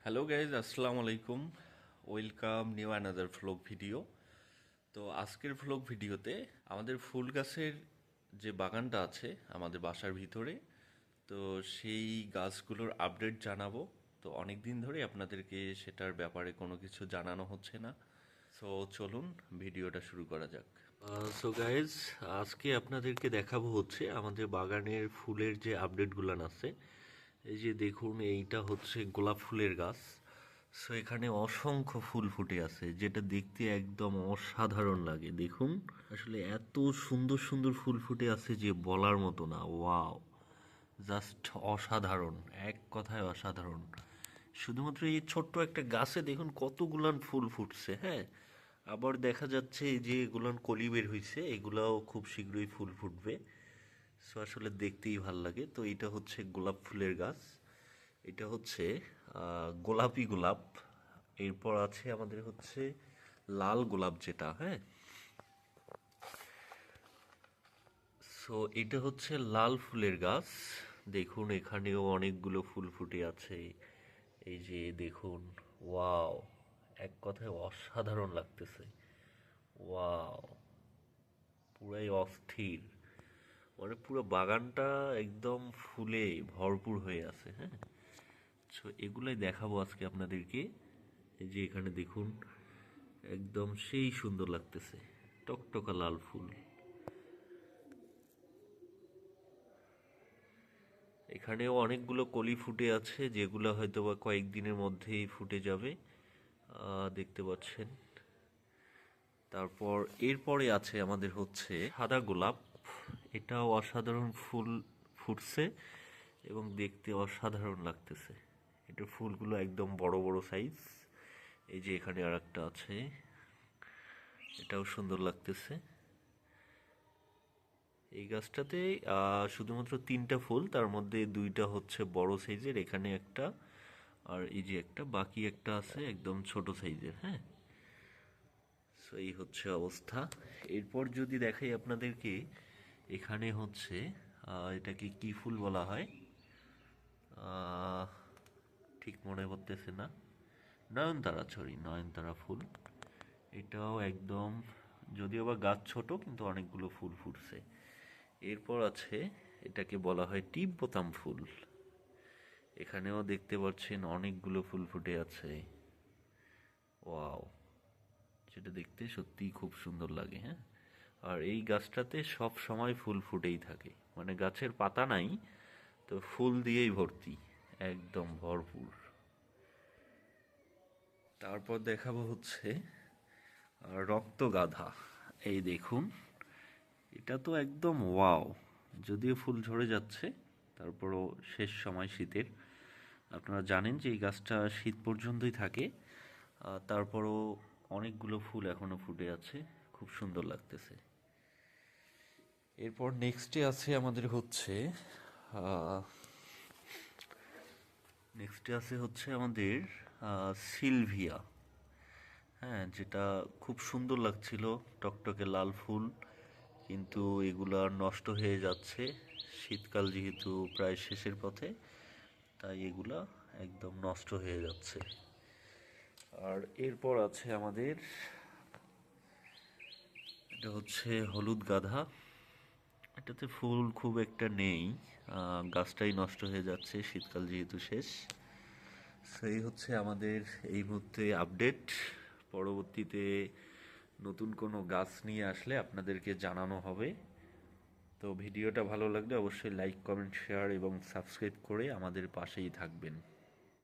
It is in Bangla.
হ্যালো গাইজ, আসসালামু আলাইকুম। Welcome new another vlog video. তো আজকের ভ্লগ ভিডিওতে আমাদের ফুল গাছের যে বাগানটা আছে আমাদের বাসার ভিতরে, তো সেই গাছগুলোর আপডেট জানাবো। তো অনেক দিন ধরে আপনাদেরকে সেটার ব্যাপারে কোনো কিছু জানানো হচ্ছে না। সো চলুন ভিডিওটা শুরু করা যাক। সো গাইজ, আজকে আপনাদেরকে দেখাবো হচ্ছে আমাদের বাগানের ফুলের যে আপডেটগুলো আছে। এই যে দেখুন, এইটা হচ্ছে গোলাপ ফুলের গাছ। সো এখানে অসংখ্য ফুল ফুটে আছে, যেটা দেখতে একদম অসাধারণ লাগে। দেখুন, আসলে এত সুন্দর সুন্দর ফুল ফুটে আছে যে বলার মতো না। ওয়াও, জাস্ট অসাধারণ, এক কথায় অসাধারণ। শুধুমাত্র এই ছোট্ট একটা গাছে দেখুন কতগুলান ফুল ফুটছে। হ্যাঁ, আবার দেখা যাচ্ছে এই যে এগুলান কলি বের হয়েছে, এগুলাও খুব শীঘ্রই ফুল ফুটবে। সো আসলে দেখতেই ভাল লাগে। তো এটা হচ্ছে গোলাপ ফুলের গাছ। এটা হচ্ছে গোলাপি গোলাপ। এরপর আছে আমাদের হচ্ছে লাল গোলাপ, যেটা হ্যাঁ। সো এটা হচ্ছে লাল ফুলের গাছ। দেখুন এখানেও অনেকগুলো ফুল ফুটে আছে। এই যে দেখুন, ওয়াও, এক কথায় অসাধারণ লাগতেছে। ওয়াও, পুরাই অস্থির। মানে পুরো বাগানটা একদম ফুলে ভরপুর হয়ে আছে। হ্যাঁ, সো এগুলাই দেখাবো আজকে আপনাদেরকে। এই যে এখানে দেখুন, একদম সেই সুন্দর লাগতেছে, টকটকা লাল ফুল। এখানেও অনেকগুলো কলি ফুটে আছে, যেগুলো হয়তো বা কয়েকদিনের মধ্যেই ফুটে যাবে। দেখতে পাচ্ছেন। তারপর এরপরে আছে আমাদের হচ্ছে সাদা গোলাপ। এটাও অসাধারণ ফুল ফুটছে এবং দেখতে অসাধারণ লাগতেছে। এটার ফুলগুলো একদম বড় বড় সাইজ। এই যে এখানে আর একটা আছে, এটাও সুন্দর লাগতেছে। এই গাছটাতে শুধুমাত্র তিনটা ফুল, তার মধ্যে দুইটা হচ্ছে বড় সাইজের, এখানে একটা, আর এই যে একটা, বাকি একটা আছে একদম ছোট সাইজের। হ্যাঁ, সো এই হচ্ছে অবস্থা। এরপর যদি দেখাই আপনাদেরকে, এখানে হচ্ছে এটাকে কি ফুল বলা হয় আহ, ঠিক মনে পড়তেছে না। নয়নতারা, সরি, নয়নতারা ফুল। এটাও একদম, যদিও বা গাছ ছোট কিন্তু অনেকগুলো ফুল ফুটছে। এরপর আছে, এটাকে বলা হয় টিপ বোতাম ফুল। এখানেও দেখতে পাচ্ছেন অনেকগুলো ফুল ফুটে আছে। ওয়াও, যেটা দেখতে সত্যিই খুব সুন্দর লাগে। হ্যাঁ, আর এই গাছটাতে সব সময় ফুল ফুটেই থাকে, মানে গাছের পাতা নাই, তো ফুল দিয়েই ভর্তি, একদম ভরপুর। তারপর দেখাবো হচ্ছে রক্তগাধা। এই দেখুন, এটা তো একদম ওয়াও। যদিও ফুল ঝরে যাচ্ছে, তারপরও শেষ সময় শীতের। আপনারা জানেন যে এই গাছটা শীত পর্যন্তই থাকে। তারপরও অনেকগুলো ফুল এখনো ফুটে আছে, খুব সুন্দর লাগতেছে। এরপর নেক্সটে আছে আমাদের হচ্ছে আমাদের সিলভিয়া। হ্যাঁ, যেটা খুব সুন্দর লাগছিল, টকটকে লাল ফুল। কিন্তু এগুলা নষ্ট হয়ে যাচ্ছে, শীতকাল যেহেতু প্রায় শেষের পথে, তাই এগুলা একদম নষ্ট হয়ে যাচ্ছে। আর এরপর আছে আমাদের, এটা হচ্ছে হলুদ গাধা। এটাতে ফুল খুব একটা নেই, গাছটাই নষ্ট হয়ে যাচ্ছে শীতকাল যেহেতু শেষ। সেই হচ্ছে আমাদের এই মুহূর্তে আপডেট। পরবর্তীতে নতুন কোনো গাছ নিয়ে আসলে আপনাদেরকে জানানো হবে। তো ভিডিওটা ভালো লাগলে অবশ্যই লাইক, কমেন্ট, শেয়ার এবং সাবস্ক্রাইব করে আমাদের পাশেই থাকবেন।